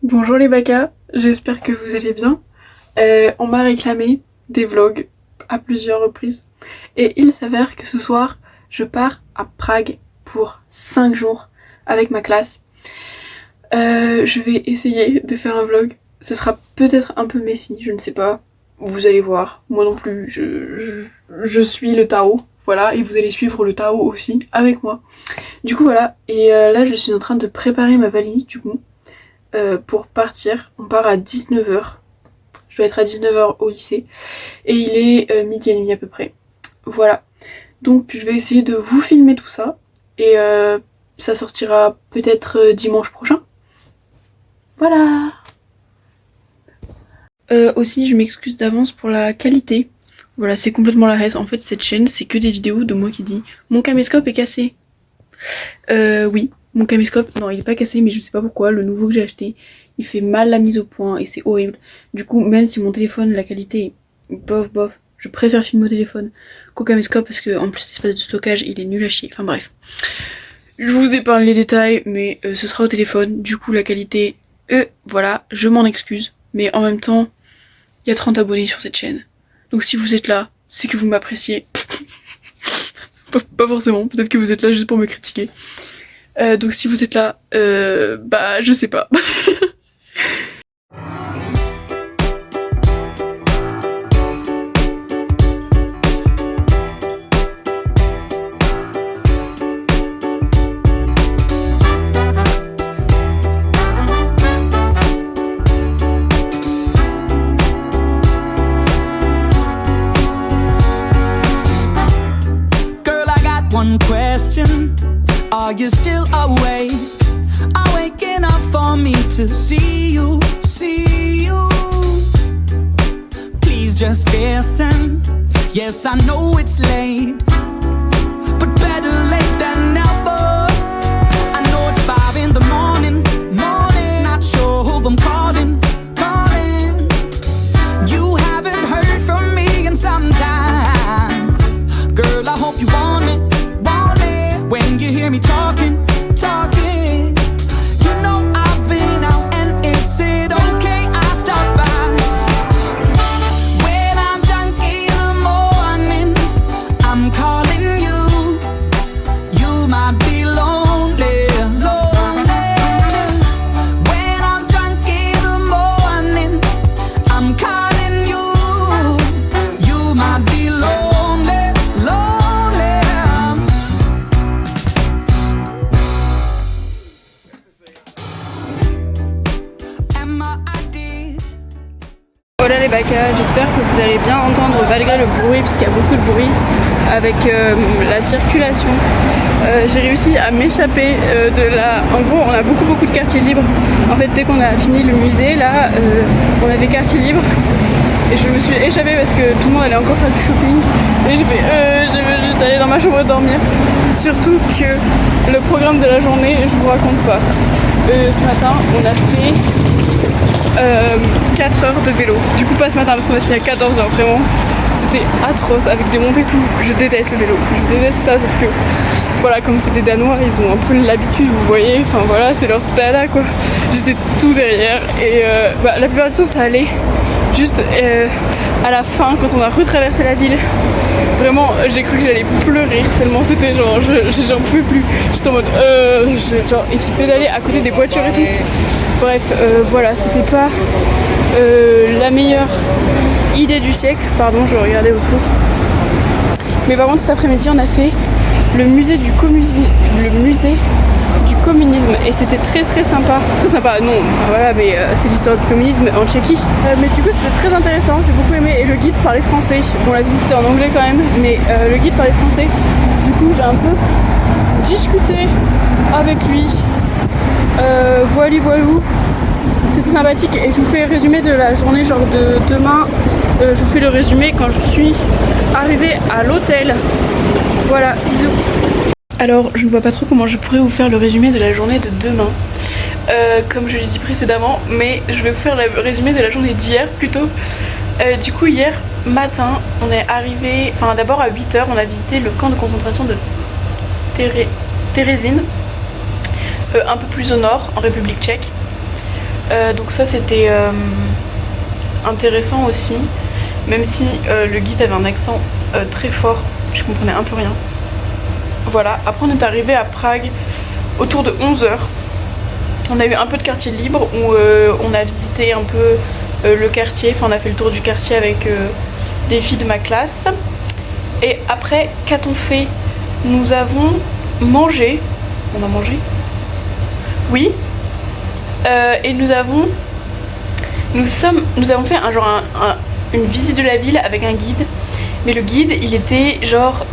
Bonjour les bacas, j'espère que vous allez bien. On m'a réclamé des vlogs à plusieurs reprises et il s'avère que ce soir je pars à Prague pour 5 jours avec ma classe. Je vais essayer de faire un vlog, ce sera peut-être un peu messy, je ne sais pas, vous allez voir, moi non plus je suis le Tao, voilà, et vous allez suivre le Tao aussi avec moi. Du coup voilà, et là je suis en train de préparer ma valise du coup. Pour partir. On part à 19h. Je dois être à 19h au lycée. Et il est midi et demi à peu près. Voilà. Donc je vais essayer de vous filmer tout ça. Et ça sortira peut-être dimanche prochain. Voilà. Aussi, je m'excuse d'avance pour la qualité. Voilà, c'est complètement la reste. En fait, cette chaîne, c'est que des vidéos de moi qui dit « Mon caméscope est cassé ». Oui. Mon caméscope, non il est pas cassé mais je sais pas pourquoi, le nouveau que j'ai acheté, il fait mal la mise au point et c'est horrible. Du coup même si mon téléphone, la qualité est bof, je préfère filmer au téléphone qu'au caméscope parce que en plus l'espace de stockage il est nul à chier, enfin bref. Je vous épargne les détails mais ce sera au téléphone, du coup la qualité, voilà, je m'en excuse. Mais en même temps, il y a 30 abonnés sur cette chaîne. Donc si vous êtes là, c'est que vous m'appréciez. Pas forcément, peut-être que vous êtes là juste pour me critiquer. Donc si vous êtes là, bah je sais pas. Girl, I got one question. Are you still awake? I'm waking up for me to see you, see you. Please just listen. Yes, I know it's late, but better late than never. I know it's 5 in the morning, not sure who I'm calling. You haven't heard from me in some time. Girl, I hope you want me. When you hear me talking, you know I've been out and is it okay I stop by? When I'm drunk in the morning, I'm calling you. You might be lonely. When I'm drunk in the morning, I'm calling you. You might be lonely. Voilà les bacas, j'espère que vous allez bien entendre malgré le bruit, parce qu'il y a beaucoup de bruit avec la circulation. J'ai réussi à m'échapper de la... En gros, on a beaucoup de quartiers libres. En fait, dès qu'on a fini le musée, là, on avait quartier libre. Et je me suis échappée parce que tout le monde allait encore faire du shopping. Et je vais juste aller dans ma chambre dormir. Surtout que le programme de la journée, je vous raconte pas. Ce matin, on a fait 4 heures de vélo. Du coup pas ce matin parce qu'on a fini à 14 h, vraiment c'était atroce avec des montées et tout. Je déteste le vélo, je déteste ça parce que voilà, comme c'est des Danois, ils ont un peu l'habitude, vous voyez, enfin voilà, c'est leur dada quoi. J'étais tout derrière et la plupart du temps ça allait. Juste à la fin quand on a retraversé la ville, vraiment j'ai cru que j'allais pleurer tellement c'était genre j'en pouvais plus. J'étais en mode genre, et puis pédaler à côté des voitures et tout. Bref, voilà, c'était pas la meilleure idée du siècle. Pardon, je regardais autour. Mais par contre cet après-midi on a fait le musée du communisme et c'était très sympa. Très sympa, non, enfin voilà, mais c'est l'histoire du communisme en Tchéquie. Mais du coup c'était très intéressant, j'ai beaucoup aimé et le guide parlait français. Bon, la visite était en anglais quand même, mais le guide parlait français. Du coup j'ai un peu discuté avec lui. Voilou. C'était sympathique et je vous fais le résumé de la journée, genre de demain. Je vous fais le résumé quand je suis arrivée à l'hôtel. Voilà, bisous. Alors, je ne vois pas trop comment je pourrais vous faire le résumé de la journée de demain, comme je l'ai dit précédemment, mais je vais vous faire le résumé de la journée d'hier plutôt. Du coup, hier matin, on est arrivé, enfin d'abord à 8 h, on a visité le camp de concentration de Terezín, un peu plus au nord, en République tchèque. Donc ça c'était intéressant aussi, même si le guide avait un accent très fort, je comprenais un peu rien. Voilà, après on est arrivé à Prague autour de 11 h. On a eu un peu de quartier libre où on a visité un peu le quartier, enfin on a fait le tour du quartier avec des filles de ma classe. Et après, qu'a-t-on fait? Nous avons mangé. On a mangé? Oui. Et nous avons fait une visite de la ville avec un guide. Mais le guide, il était genre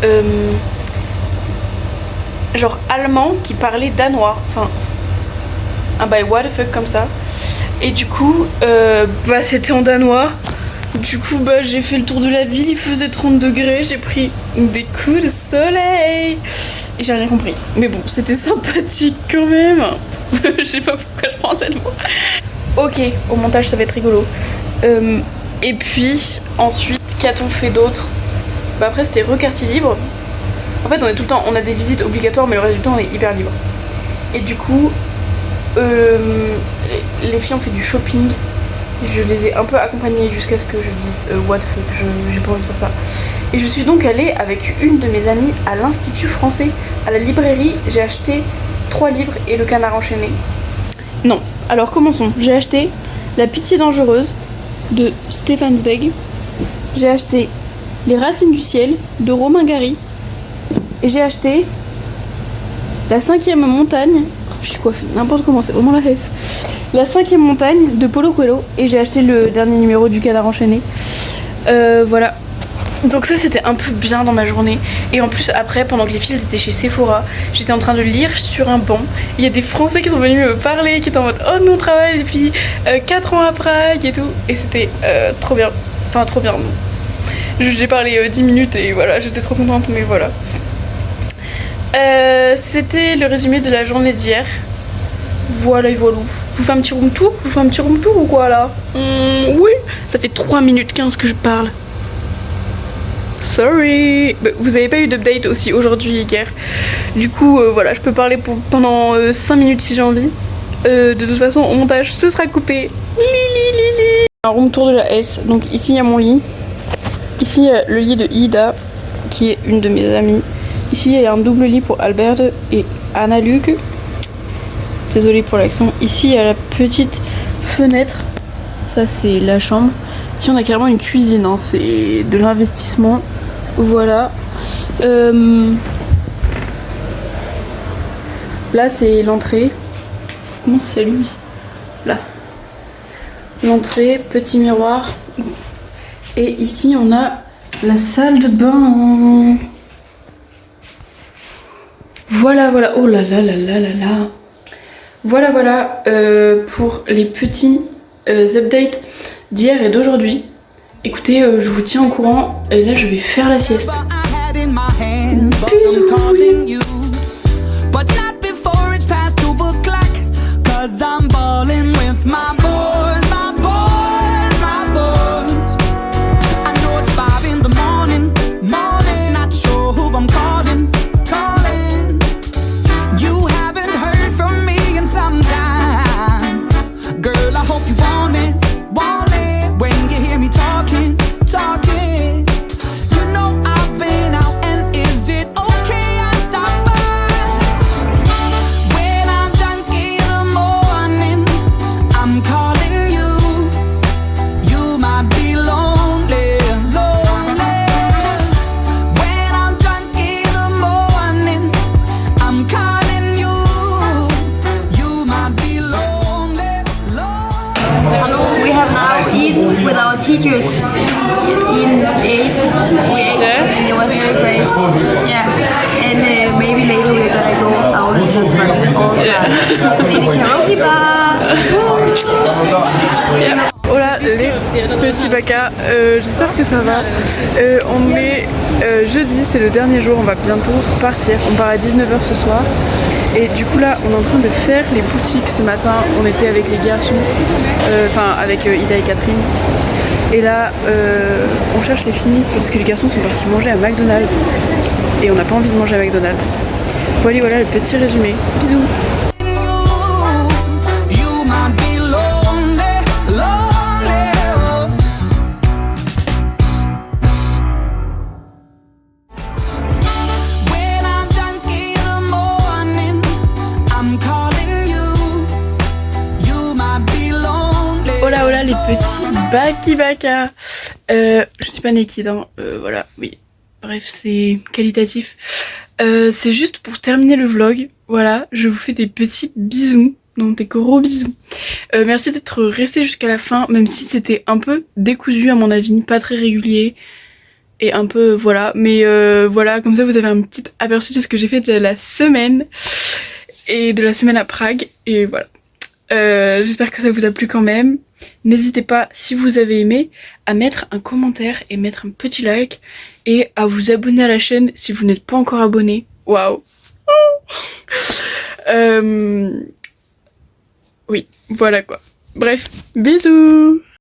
allemand qui parlait danois. Enfin, un by what the fuck comme ça. Et du coup, c'était en danois. Du coup, j'ai fait le tour de la ville, il faisait 30 degrés, j'ai pris des coups de soleil. Et j'ai rien compris. Mais bon, c'était sympathique quand même. Je sais pas pourquoi je prends cette voix. Ok, au montage ça va être rigolo. Et puis, ensuite, qu'a-t-on fait d'autre? Après, c'était quartier libre. En fait, on est tout le temps, on a des visites obligatoires, mais le reste du temps, on est hyper libre. Et du coup, les filles ont fait du shopping. Je les ai un peu accompagnées jusqu'à ce que je dise what the fuck, j'ai pas envie de faire ça. Et je suis donc allée avec une de mes amies à l'Institut français, à la librairie. J'ai acheté 3 livres et le Canard enchaîné. Non, alors commençons. J'ai acheté La Pitié dangereuse de Stefan Zweig. J'ai acheté Les Racines du ciel de Romain Gary. Et j'ai acheté La 5e montagne. Je suis coiffée, n'importe comment, c'est vraiment la hesse. La 5e montagne de Paulo Coelho. Et j'ai acheté le dernier numéro du Canard enchaîné. Voilà. Donc ça c'était un peu bien dans ma journée. Et en plus après, pendant que les filles étaient chez Sephora, j'étais en train de lire sur un banc. Il y a des Français qui sont venus me parler, qui étaient en mode oh nous on travaille depuis 4 ans à Prague et tout. Et c'était trop bien. Enfin trop bien. J'ai parlé 10 minutes et voilà, j'étais trop contente, mais voilà. C'était le résumé de la journée d'hier. Voilà et voilà. Je vous fais un petit room tour? Je vous fais un petit room tour ou quoi là? Oui. Ça fait 3 minutes 15 que je parle. Sorry. Vous avez pas eu d'update aussi aujourd'hui, hier. Du coup, voilà, je peux parler pendant 5 minutes si j'ai envie. De toute façon, au montage, ce sera coupé. Un room tour de la S. Donc ici, il y a mon lit. Ici, il y a le lit de Ida, qui est une de mes amies. Ici, il y a un double lit pour Albert et Anna-Luc. Désolée pour l'accent. Ici, il y a la petite fenêtre. Ça, c'est la chambre. Ici, on a carrément une cuisine. Hein. C'est de l'investissement. Voilà. Là, c'est l'entrée. Comment ça s'allume ici? Là. L'entrée, petit miroir. Et ici, on a la salle de bain. Voilà, voilà. Oh là là là là là là. Voilà, voilà pour les petits updates d'hier et d'aujourd'hui. Écoutez, je vous tiens au courant. Et là, je vais faire la sieste. Bisous. Teachers in 8 and it was very great. Yeah, and maybe later we're gonna go out and have fun all the time. Maybe karaoke bar. Hola les petits bacas, j'espère que ça va. On est jeudi, c'est le dernier jour, on va bientôt partir. On part à 19 h ce soir. Et du coup là on est en train de faire les boutiques ce matin. On était avec les garçons, enfin avec Ida et Catherine. Et là on cherche les filles parce que les garçons sont partis manger à McDonald's. Et on n'a pas envie de manger à McDonald's. Voilà le petit résumé. Bisous. les petits Baki Baka. Je suis pas naked, hein. Voilà, oui. Bref, c'est qualitatif. C'est juste pour terminer le vlog. Voilà, je vous fais des petits bisous. Non, des gros bisous. Merci d'être resté jusqu'à la fin, même si c'était un peu décousu à mon avis, pas très régulier. Et un peu, voilà. Mais voilà, comme ça vous avez un petit aperçu de ce que j'ai fait de la semaine. Et de la semaine à Prague. Et voilà. J'espère que ça vous a plu quand même. N'hésitez pas, si vous avez aimé, à mettre un commentaire et mettre un petit like. Et à vous abonner à la chaîne si vous n'êtes pas encore abonné. Waouh. Oui, voilà quoi. Bref, bisous.